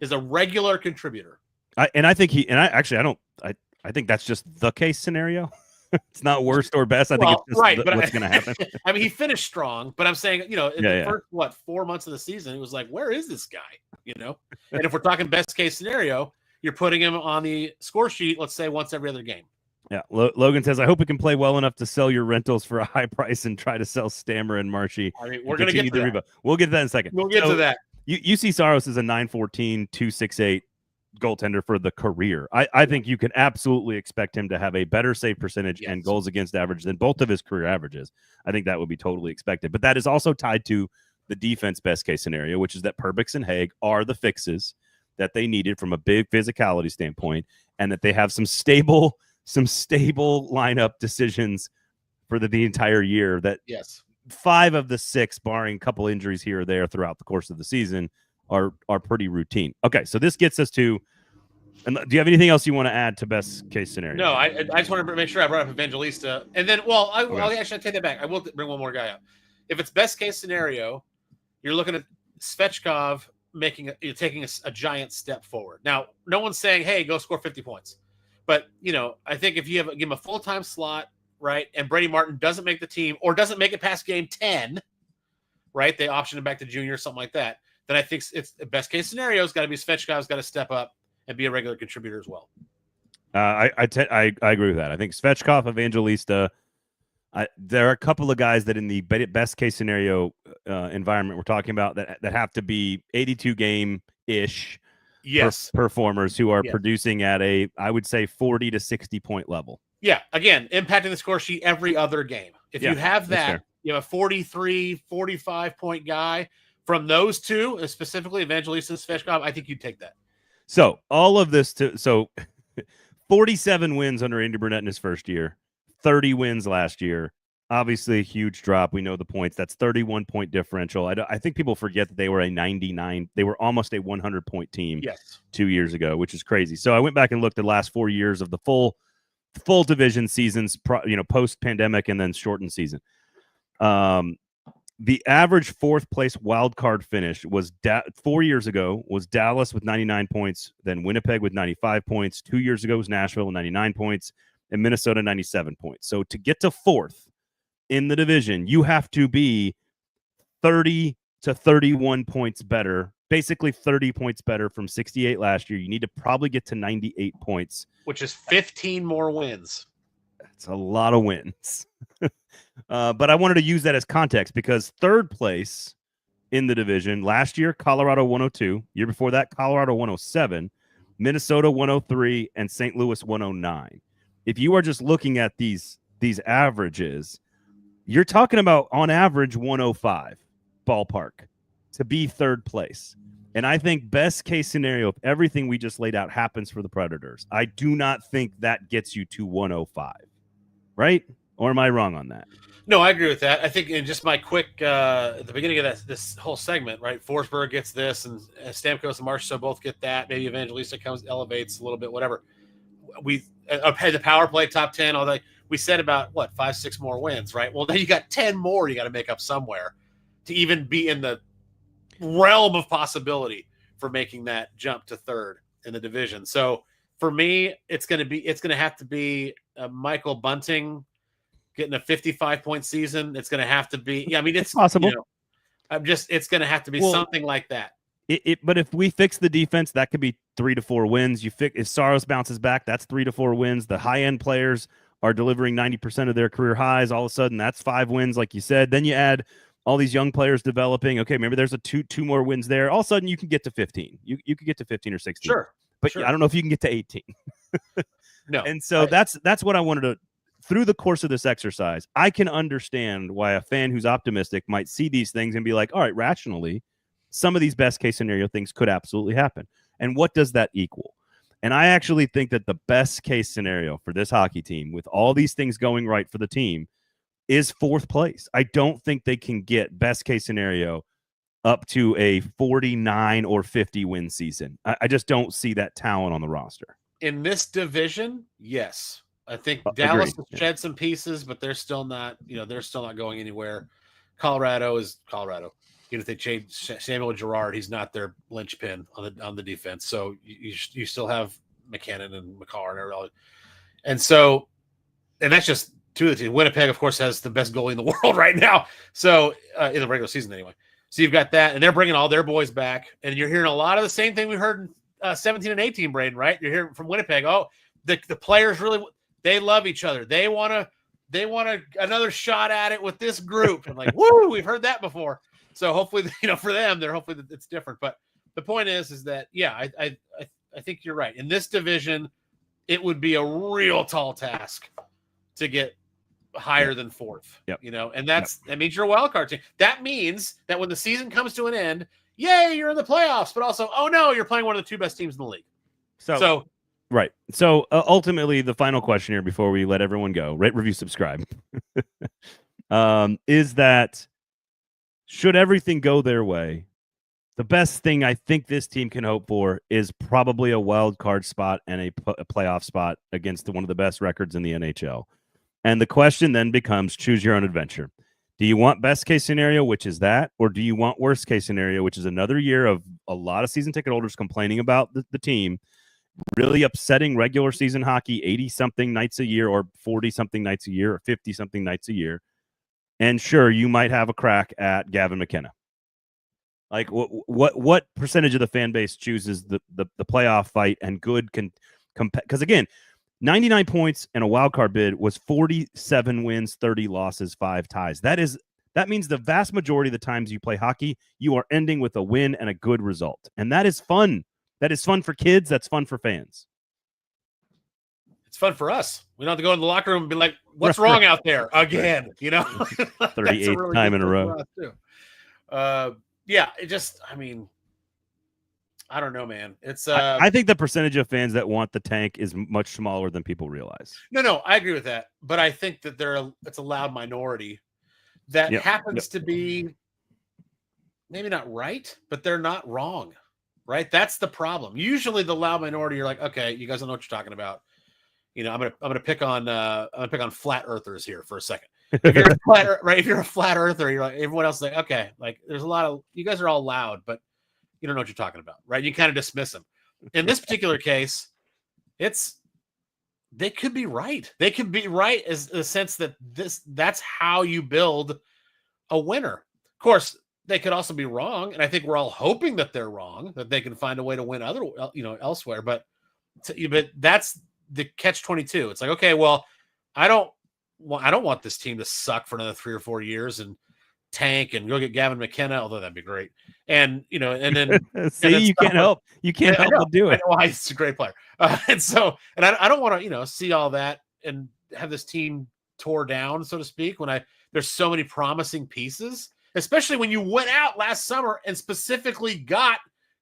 B: is a regular contributor.
A: I think that's just the case scenario. It's not worst or best. I think it's just what's going to happen.
B: I mean, he finished strong, but I'm saying, in the first 4 months of the season, it was like, where is this guy? And if we're talking best case scenario, you're putting him on the score sheet, let's say once every other game.
A: Yeah. Logan says, I hope we can play well enough to sell your rentals for a high price and try to sell Stammer and Marshy.
B: I mean, we're going to get to that.
A: We'll get to that in a second.
B: We'll get to that.
A: You see Saros as a 914, 268 goaltender for the career. I think you can absolutely expect him to have a better save percentage and goals against average than both of his career averages. I think that would be totally expected. But that is also tied to the defense best case scenario, which is that Perbix and Haig are the fixes that they needed from a big physicality standpoint, and that they have some stable lineup decisions for the entire year. That 5 of the 6, barring a couple injuries here or there throughout the course of the season, are pretty routine. Okay, so this gets us to. And do you have anything else you want to add to best case scenario?
B: No, I just want to make sure I brought up Evangelista, and then I'll actually take that back. I will bring one more guy up. If it's best case scenario, you're looking at Svechkov taking a giant step forward. Now, no one's saying, hey, go score 50 points. But, I think if you give him a full-time slot, right, and Brady Martin doesn't make the team or doesn't make it past game 10, right, they option him back to junior or something like that, then I think it's the best case scenario has got to be Svechkov's got to step up and be a regular contributor as well.
A: I agree with that. I think Svechkov, Evangelista, there are a couple of guys that in the best case scenario environment we're talking about that have to be 82 game-ish performers who are producing at I would say 40 to 60 point level.
B: Yeah, again, impacting the score sheet every other game. If you have that, you have a 43, 45-point guy from those two, specifically Evangelista and Svechkov, I think you'd take that.
A: So all of this, 47 wins under Andy Burnett in his first year, 30 wins last year. Obviously, a huge drop. We know the points. That's 31-point differential. I think people forget that they were a 99. They were almost a 100-point team 2 years ago, which is crazy. So I went back and looked at the last 4 years of the full division seasons, post-pandemic and then shortened season. The average fourth place wild card finish was 4 years ago was Dallas with 99 points, then Winnipeg with 95 points. 2 years ago was Nashville with 99 points, and Minnesota 97 points. So to get to fourth in the division, you have to be 30 to 31 points better, basically 30 points better from 68 last year. You need to probably get to 98 points,
B: which is 15 more wins.
A: That's a lot of wins. But I wanted to use that as context because third place in the division last year, Colorado 102. Year before that, Colorado 107, Minnesota 103, and St. Louis 109. If you are just looking at these averages, you're talking about on average 105 ballpark to be third place. And I think best case scenario, if everything we just laid out happens for the Predators, I do not think that gets you to 105. Right? Or am I wrong on that?
B: No, I agree with that. I think in just my quick at the beginning of this whole segment, right? Forsberg gets this, and Stamkos and Marchessault both get that. Maybe Evangelista elevates a little bit, whatever. We had the power play top 10. All that we said about 5-6 more wins, right? Well, then you got 10 more you got to make up somewhere to even be in the realm of possibility for making that jump to third in the division. So for me, it's going to have to be Michael Bunting getting a 55-point season. It's going to have to be, it's
A: possible.
B: It's going to have to be something like that.
A: But if we fix the defense, that could be 3 to 4 wins. If Saros bounces back, that's 3 to 4 wins. The high-end players are delivering 90% of their career highs. All of a sudden, that's 5 wins, like you said. Then you add all these young players developing. Okay, maybe there's a two more wins there. All of a sudden, you can get to 15. You could get to 15 or 16.
B: Sure.
A: But I don't know if you can get to 18.
B: No.
A: And so that's what I wanted to. Through the course of this exercise, I can understand why a fan who's optimistic might see these things and be like, all right, rationally, some of these best case scenario things could absolutely happen. And what does that equal? And I actually think that the best case scenario for this hockey team, with all these things going right for the team, is fourth place. I don't think they can get best case scenario up to a 49 or 50 win season. I just don't see that talent on the roster. In
B: this division, yes. I think Dallas has shed some pieces, but they're still not, they're still not going anywhere. Colorado is Colorado. If they change Samuel Girard, he's not their linchpin on the defense. So you still have McKinnon and McCarr and that's just two of the teams. Winnipeg, of course, has the best goalie in the world right now. So in the regular season anyway. So you've got that, and they're bringing all their boys back, and you're hearing a lot of the same thing we heard in 17 and 18, Braden. Right? You're hearing from Winnipeg. Oh, the players really. They love each other. They want another shot at it with this group. And woo, we've heard that before. So hopefully, for them, they're hopefully that it's different. But the point is that, I think you're right. In this division, it would be a real tall task to get higher than fourth.
A: Yep.
B: And that means you're a wild card team. That means that when the season comes to an end, yay, you're in the playoffs. But also, oh no, you're playing one of the 2 best teams in the league. So
A: right. So ultimately, the final question here before we let everyone go, rate, review, subscribe, is that should everything go their way, the best thing I think this team can hope for is probably a wild card spot and a playoff spot against one of the best records in the NHL. And the question then becomes choose your own adventure. Do you want best case scenario, which is that, or do you want worst case scenario, which is another year of a lot of season ticket holders complaining about the team, really upsetting regular season hockey 80-something nights a year or 40-something nights a year or 50-something nights a year. And sure, you might have a crack at Gavin McKenna. Like what percentage of the fan base chooses the playoff fight and good can because again, 99 points and a wild card bid was 47 wins, 30 losses, 5 ties. That means the vast majority of the times you play hockey, you are ending with a win and a good result. And that is fun. That is fun for kids. That's fun for fans.
B: fun for us. We don't have to go in the locker room and be like, "What's wrong out there again?" You know,
A: 38th really time in a row.
B: Yeah, it just, I mean, I don't know, man. It's
A: I think the percentage of fans that want the tank is much smaller than people realize.
B: No, I agree with that, but I think that it's a loud minority that happens to be maybe not right, but they're not wrong, right? That's the problem. Usually, the loud minority, you're like, okay, you guys don't know what you're talking about. You know, I'm gonna pick on flat earthers here for a second. If you're if you're a flat earther, you're like everyone else is like, okay, like there's a lot of you guys are all loud, but you don't know what you're talking about, right? You kind of dismiss them. In this particular case, they could be right. They could be right as the sense that that's how you build a winner. Of course, they could also be wrong, and I think we're all hoping that they're wrong, that they can find a way to win elsewhere. But that's the catch-22. It's like, okay, well, I don't want this team to suck for another 3 or 4 years and tank and go get Gavin McKenna, although that'd be great. And and then
A: you can't help but do it.
B: I know, he's a great player, and I don't want to see all that and have this team tore down, so to speak. When there's so many promising pieces, especially when you went out last summer and specifically got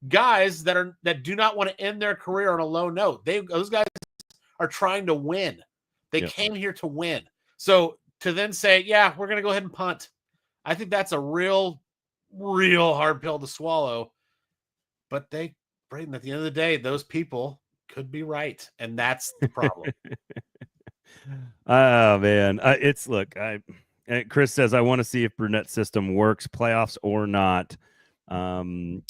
B: guys that do not want to end their career on a low note. Those guys are trying to win. They came here to win. So to then say, yeah, we're going to go ahead and punt, I think that's a real, real hard pill to swallow. But Braden, at the end of the day, those people could be right. And that's the problem.
A: Oh, man. Chris says, I want to see if Burnett's system works, playoffs or not.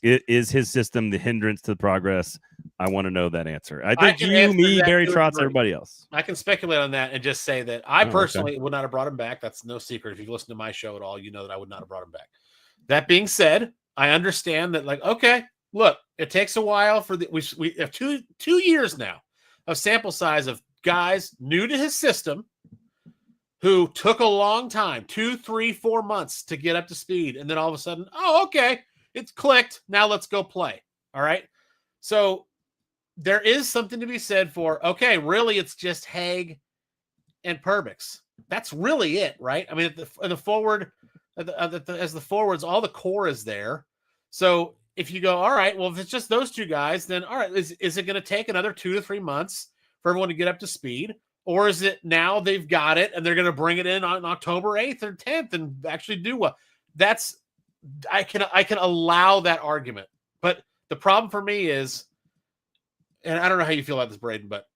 A: Is his system the hindrance to the progress? I want to know that answer. I think me, Barry Trotz, everybody else.
B: I can speculate on that and just say that I personally would not have brought him back. That's no secret. If you've listened to my show at all, you know that I would not have brought him back. That being said, I understand that, like, okay, look, it takes a while for we have two years now of sample size of guys new to his system who took a long time, 2, 3, 4 months to get up to speed. And then all of a sudden, oh, okay, it's clicked. Now let's go play. All right. So there is something to be said for, okay, really, it's just Haig and Perbix. That's really it, right? I mean, as the forwards, all the core is there. So if you go, all right, well, if it's just those two guys, then all right, is it going to take another 2 to 3 months for everyone to get up to speed? Or is it now they've got it and they're going to bring it in on October 8th or 10th and actually do well? I can allow that argument. But the problem for me is, and I don't know how you feel about this, Braden, but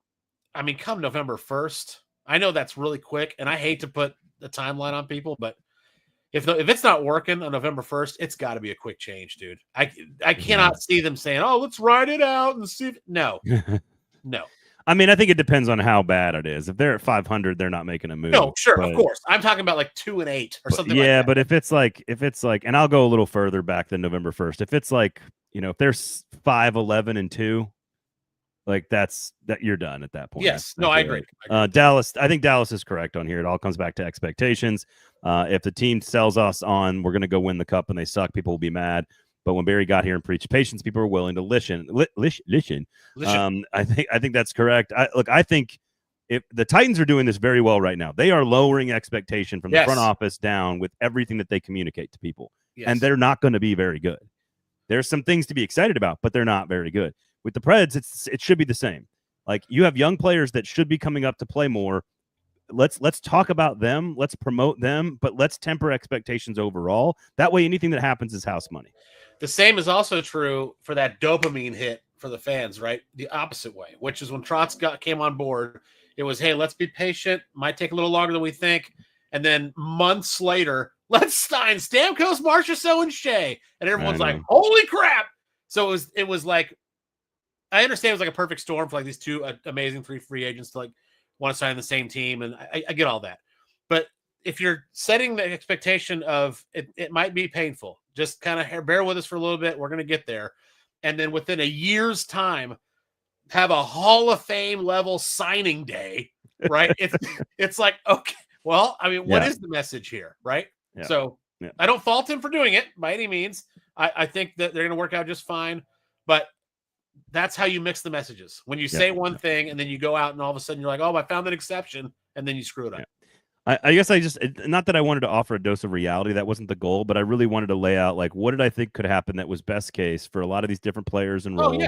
B: I mean, come November 1st, I know that's really quick, and I hate to put the timeline on people, but if it's not working on November 1st, it's got to be a quick change, dude. I cannot see them saying, oh, let's ride it out and see. No.
A: I mean, I think it depends on how bad it is. If they're at 500, they're not making a move.
B: No, sure, of course. I'm talking about like 2-8 or something.
A: Yeah,
B: like that.
A: But if it's like, and I'll go a little further back than November 1st. If it's like, if there's 5-11-2, like that you're done at that point.
B: Yes, I agree.
A: Dallas, I think Dallas is correct on here. It all comes back to expectations. If the team sells us on, we're going to go win the cup and they suck, people will be mad. But when Barry got here and preached patience, people were willing to listen. I think that's correct. I think if the Titans are doing this very well right now, they are lowering expectation from the front office down with everything that they communicate to people. Yes. And they're not going to be very good. There's some things to be excited about, but they're not very good. With the Preds, it should be the same. Like, you have young players that should be coming up to play more. Let's talk about them. Let's promote them, but let's temper expectations overall. That way, anything that happens is house money.
B: The same is also true for that dopamine hit for the fans, right? The opposite way, which is when Trotz came on board, it was, hey, let's be patient. Might take a little longer than we think. And then months later, let's sign Stamkos, Marchessault, and Shea. And everyone's like, holy crap. So it was like, I understand it was like a perfect storm for like these two amazing 3 free agents to like want to sign the same team. And I get all that. But if you're setting the expectation of it might be painful, just kind of bear with us for a little bit. We're going to get there. And then within a year's time, have a Hall of Fame level signing day, right? It's like, okay, well, I mean, what is the message here, right? Yeah. So I don't fault him for doing it by any means. I think that they're going to work out just fine. But that's how you mix the messages. When you say one thing and then you go out and all of a sudden you're like, oh, I found an exception, and then you screw it up.
A: I guess not that I wanted to offer a dose of reality. That wasn't the goal, but I really wanted to lay out, like, what did I think could happen that was best case for a lot of these different players and roles.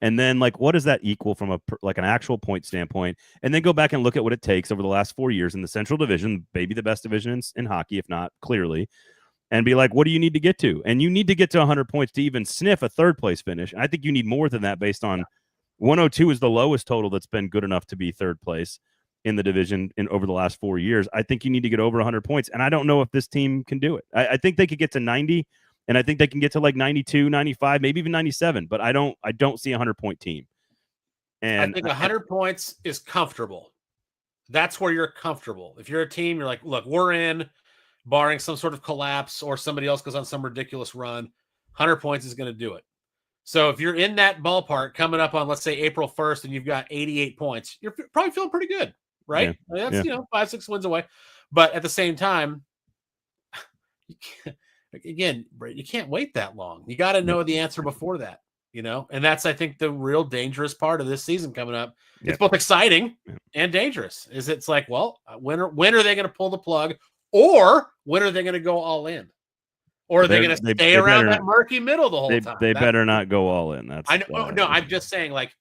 A: And then, like, what does that equal from an actual point standpoint? And then go back and look at what it takes over the last 4 years in the Central Division, maybe the best division in hockey, if not clearly, and be like, what do you need to get to? And you need to get to 100 points to even sniff a third place finish. And I think you need more than that based on 102 is the lowest total that's been good enough to be third place in the division over the last 4 years. I think you need to get over 100 points. And I don't know if this team can do it. I think they could get to 90, and I think they can get to like 92, 95, maybe even 97, but I don't see a 100-point team. And
B: I think 100 points is comfortable. That's where you're comfortable. If you're a team, you're like, look, we're in, barring some sort of collapse or somebody else goes on some ridiculous run, 100 points is going to do it. So if you're in that ballpark coming up on, let's say, April 1st, and you've got 88 points, you're probably feeling pretty good. Right?
A: Yeah.
B: That's 5-6 wins away. But at the same time, you can't wait that long. You got to know the answer before that, and that's, I think, the real dangerous part of this season coming up. It's both exciting and dangerous. It's like, well, when are they going to pull the plug, or when are they going to go all in? Or are they going to stay around that murky middle the whole time?
A: They better not go all in.
B: I know. No, I'm just saying, like,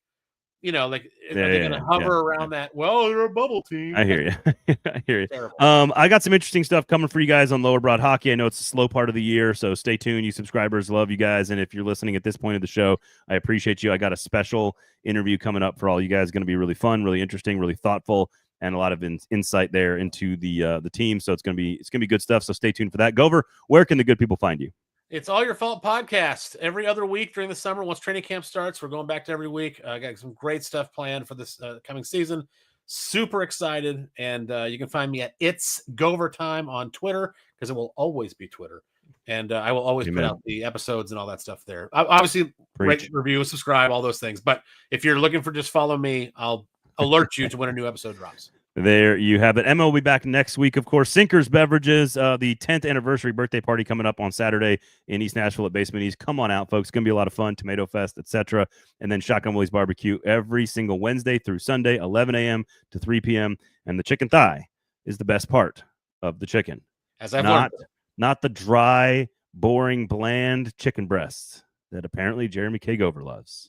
B: are they going to hover around that? Well, they're a bubble team.
A: I hear you. I hear you. I got some interesting stuff coming for you guys on Lower Broad Hockey. I know it's a slow part of the year, so stay tuned. You subscribers, love you guys. And if you're listening at this point of the show, I appreciate you. I got a special interview coming up for all you guys. Going to be really fun, really interesting, really thoughtful, and a lot of insight there into the team. So it's gonna be good stuff. So stay tuned for that. Gover, where can the good people find you?
B: It's All Your Fault podcast every other week during the summer. Once training camp starts, we're going back to every week. I got some great stuff planned for this coming season. Super excited. And you can find me at It's Gover Time on Twitter, because it will always be Twitter. And I will always put out the episodes and all that stuff there. Obviously, rate, review, subscribe, all those things. But if you're looking for just follow me, I'll alert you to when a new episode drops.
A: There you have it. Emma will be back next week, of course. Sinkers Beverages, the 10th anniversary birthday party coming up on Saturday in East Nashville at Basement East. Come on out, folks. It's going to be a lot of fun. Tomato Fest, etc. And then Shotgun Willie's Barbecue every single Wednesday through Sunday, 11 a.m. to 3 p.m. And the chicken thigh is the best part of the chicken.
B: As I've learned.
A: Not the dry, boring, bland chicken breasts that apparently Jeremy K. Gover loves.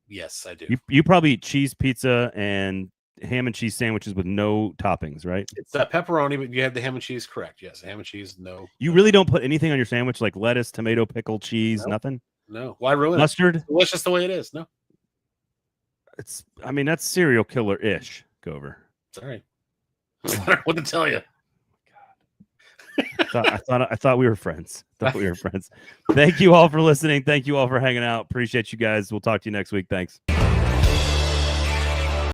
B: Yes, I do.
A: You probably eat cheese pizza and ham and cheese sandwiches with no toppings, right?
B: It's pepperoni, but you have the ham and cheese, correct? Yes, ham and cheese. No,
A: you really don't put anything on your sandwich, like lettuce, tomato, pickle, cheese, nothing.
B: No, why ruin
A: mustard?
B: It's delicious the way it is. No,
A: that's serial killer ish. Gover.
B: It's all right. I don't know what to tell you.
A: I thought we were friends. Thank you all for listening. Thank you all for hanging out. Appreciate you guys. We'll talk to you next week. Thanks.